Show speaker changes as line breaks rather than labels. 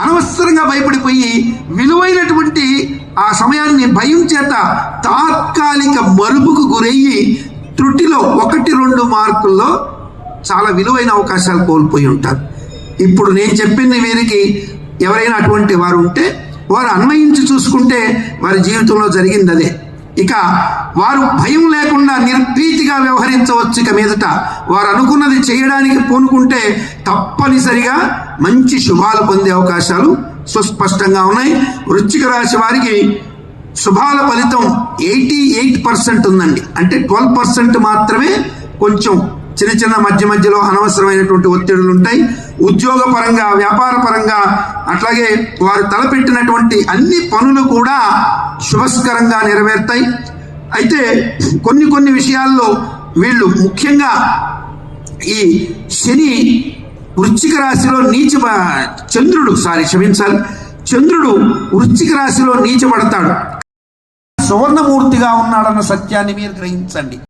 అనవసరంగా భయపడిపోయి విలువైనటువంటి ఆ సమయాన్ని భయం చేత తాత్కాలిక మరుపుకు గురయ్యి త్రుటిలో 1-2 మార్కుల్లో చాలా విలువైన అవకాశాలు కోల్పోయి ఉంటారు. ఇప్పుడు నేను చెప్పింది వీరికి ఎవరైనా అటువంటి వారు ఉంటే వారు అన్వయించి చూసుకుంటే వారి జీవితంలో జరిగింది అదే. ఇక వారు భయం లేకుండా నిర్భీతిగా వ్యవహరించవచ్చు. ఇక మీదట వారు అనుకున్నది చేయడానికి పూనుకుంటే తప్పనిసరిగా మంచి శుభాలు పొందే అవకాశాలు సుస్పష్టంగా ఉన్నాయి. వృశ్చిక రాశి వారికి శుభాల ఫలితం 88% ఉందండి. అంటే 12% మాత్రమే కొంచెం చిన్న మధ్యలో అనవసరమైనటువంటి ఒత్తిడులు ఉంటాయి. ఉద్యోగ పరంగా, వ్యాపార పరంగా, అట్లాగే వారు తలపెట్టినటువంటి అన్ని పనులు కూడా శుభస్కరంగా నెరవేరుతాయి. అయితే కొన్ని విషయాల్లో వీళ్ళు ముఖ్యంగా ఈ శని వృశ్చిక రాశిలో చంద్రుడు వృశ్చిక రాశిలో నీచబడతాడు. సువర్ణమూర్తిగా ఉన్నాడన్న సత్యాన్ని మీరు గ్రహించండి.